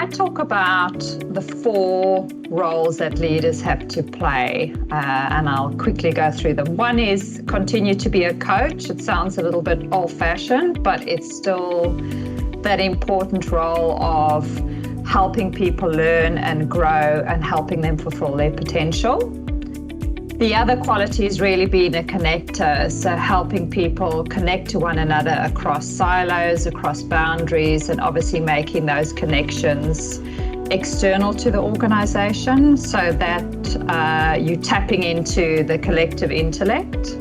I talk about the 4 roles that leaders have to play, and I'll quickly go through them. One is continue to be a coach. It sounds a little bit old-fashioned, but it's still that important role of helping people learn and grow and helping them fulfill their potential. The other quality is really being a connector, so helping people connect to one another across silos, across boundaries, and obviously making those connections external to the organization so that you're tapping into the collective intellect.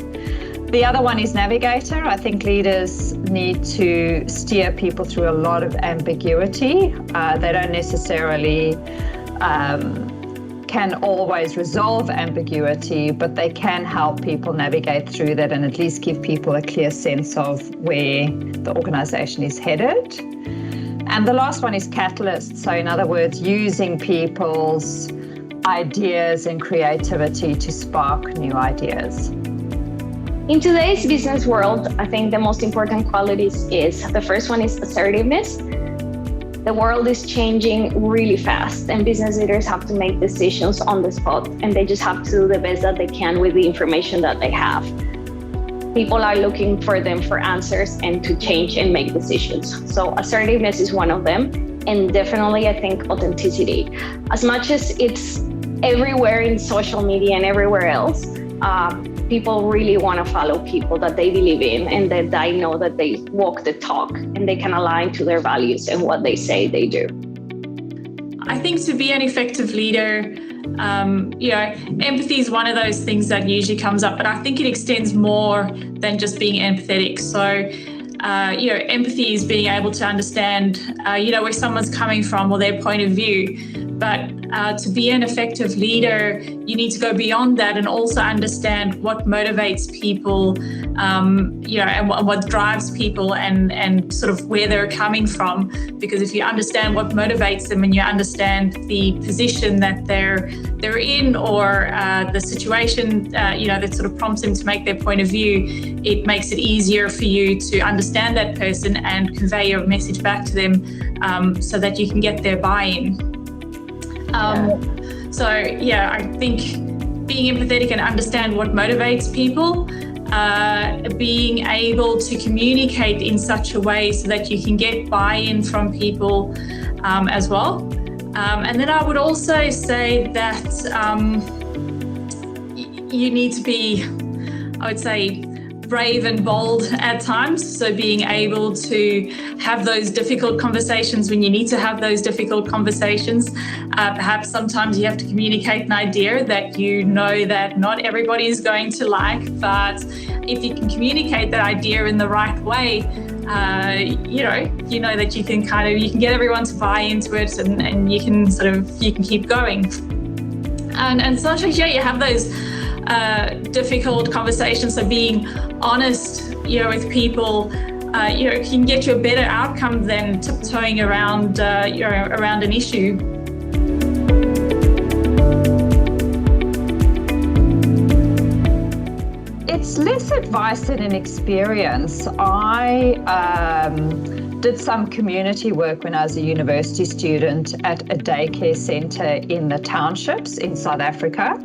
The other one is navigator. I think leaders need to steer people through a lot of ambiguity. They don't necessarily can always resolve ambiguity, but they can help people navigate through that and at least give people a clear sense of where the organization is headed. And the last one is catalyst. So in other words, using people's ideas and creativity to spark new ideas. In today's business world, I think the most important qualities is, the first one is assertiveness. The world is changing really fast and business leaders have to make decisions on the spot, and they just have to do the best that they can with the information that they have. People are looking for them for answers and to change and make decisions. So assertiveness is one of them. And definitely, I think authenticity. As much as it's everywhere in social media and everywhere else, people really want to follow people that they believe in and that they know that they walk the talk and they can align to their values and what they say they do. I think to be an effective leader, empathy is one of those things that usually comes up, but I think it extends more than just being empathetic. So, empathy is being able to understand, where someone's coming from or their point of view. But to be an effective leader, you need to go beyond that and also understand what motivates people, and what drives people and sort of where they're coming from. Because if you understand what motivates them and you understand the position that they're in or the situation, that sort of prompts them to make their point of view, it makes it easier for you to understand that person and convey your message back to them so that you can get their buy-in. I think being empathetic and understand what motivates people, being able to communicate in such a way so that you can get buy-in from people as well. And then I would also say that you need to be, I would say, brave and bold at times. So being able to have those difficult conversations when you need to have those difficult conversations. Perhaps sometimes you have to communicate an idea that you know that not everybody is going to like, but if you can communicate that idea in the right way, you know that you can get everyone to buy into it and you can keep going. And sometimes, you have those difficult conversations. So being honest, with people, can get you a better outcome than tiptoeing around an issue. It's less advice than an experience. I did some community work when I was a university student at a daycare centre in the townships in South Africa.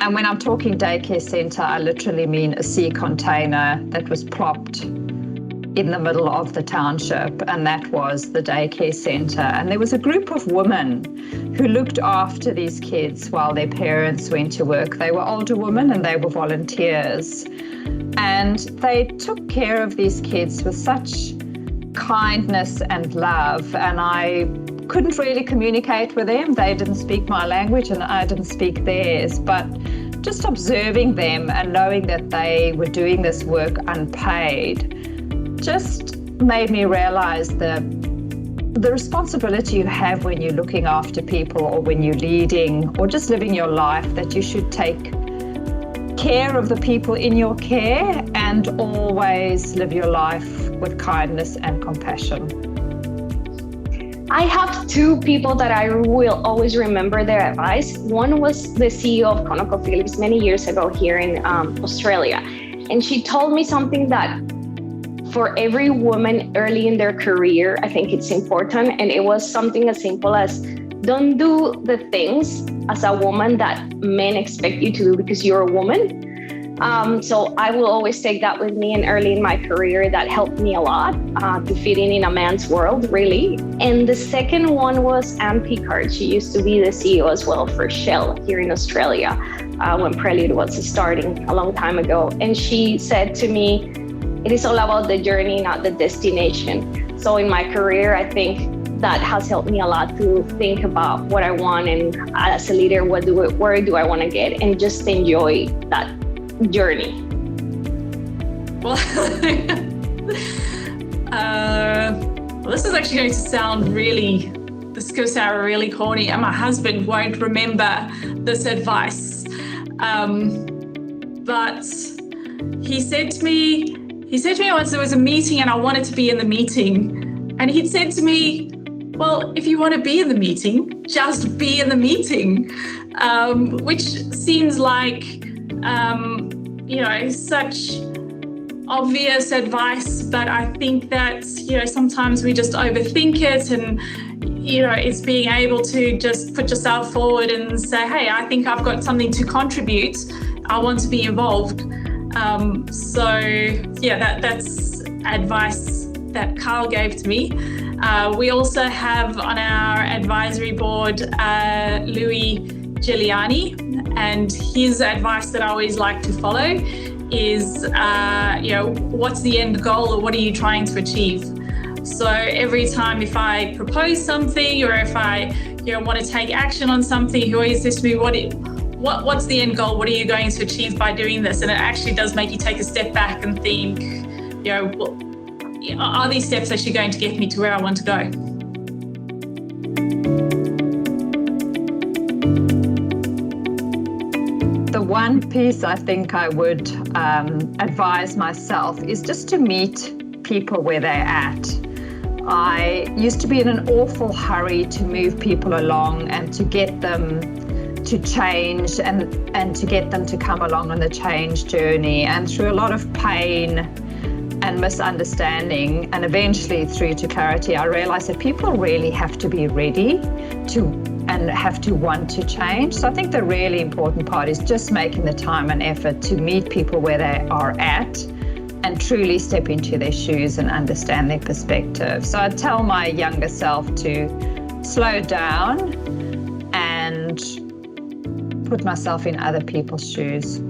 And when I'm talking daycare centre, I literally mean a sea container that was plopped in the middle of the township, and that was the daycare centre. And there was a group of women who looked after these kids while their parents went to work. They were older women and they were volunteers. And they took care of these kids with such kindness and love, and I couldn't really communicate with them. They didn't speak my language and I didn't speak theirs, but just observing them and knowing that they were doing this work unpaid just made me realize the responsibility you have when you're looking after people or when you're leading or just living your life, that you should take care of the people in your care and always live your life with kindness and compassion. I have 2 people that I will always remember their advice. One was the CEO of ConocoPhillips many years ago here in Australia. And she told me something that for every woman early in their career, I think it's important. And it was something as simple as don't do the things as a woman that men expect you to do because you're a woman. So I will always take that with me, and early in my career that helped me a lot to fit in a man's world, really. And the second one was Anne Picard. She used to be the CEO as well for Shell here in Australia when Prelude was starting a long time ago. And she said to me, it is all about the journey, not the destination. So in my career, I think that has helped me a lot to think about what I want, and as a leader, where do I want to get, and just enjoy that journey. Well, this is actually going to sound really corny, and my husband won't remember this advice. But he said to me once there was a meeting and I wanted to be in the meeting, and he'd said to me, well, if you want to be in the meeting, just be in the meeting, which seems like, such obvious advice, but I think that, sometimes we just overthink it, and, it's being able to just put yourself forward and say, hey, I think I've got something to contribute. I want to be involved. That's advice that Carl gave to me. We also have on our advisory board Louis Giuliani, and his advice that I always like to follow is, what's the end goal, or what are you trying to achieve? So every time if I propose something, or if I want to take action on something, he always says to me, what's the end goal? What are you going to achieve by doing this? And it actually does make you take a step back and think, are these steps actually going to get me to where I want to go? The one piece I think I would advise myself is just to meet people where they're at. I used to be in an awful hurry to move people along and to get them to change and to get them to come along on the change journey, and through a lot of pain and misunderstanding, and eventually through to clarity, I realized that people really have to be ready and have to want to change. So I think the really important part is just making the time and effort to meet people where they are at and truly step into their shoes and understand their perspective. So I'd tell my younger self to slow down and put myself in other people's shoes.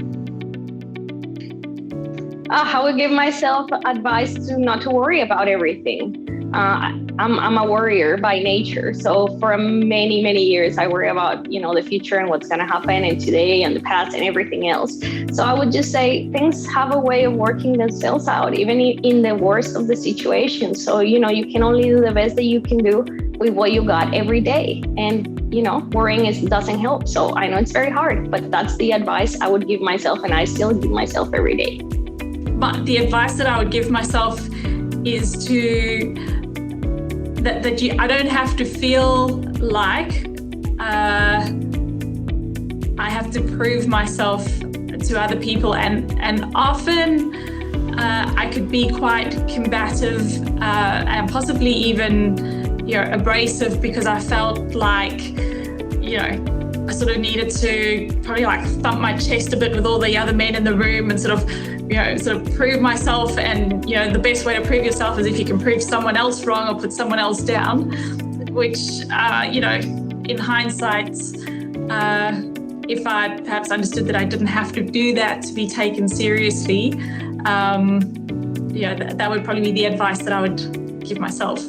I would give myself advice not to worry about everything. I'm a worrier by nature. So for many, many years, I worry about, the future and what's going to happen, and today and the past and everything else. So I would just say things have a way of working themselves out, even in the worst of the situation. So, you can only do the best that you can do with what you got every day. And, worrying doesn't help. So I know it's very hard, but that's the advice I would give myself, and I still give myself every day. But the advice that I would give myself is I don't have to feel like I have to prove myself to other people, and often I could be quite combative and possibly even abrasive, because I felt like I sort of needed to probably thump my chest a bit with all the other men in the room and sort of prove myself. And the best way to prove yourself is if you can prove someone else wrong or put someone else down, which in hindsight, if I perhaps understood that I didn't have to do that to be taken seriously, that would probably be the advice that I would give myself.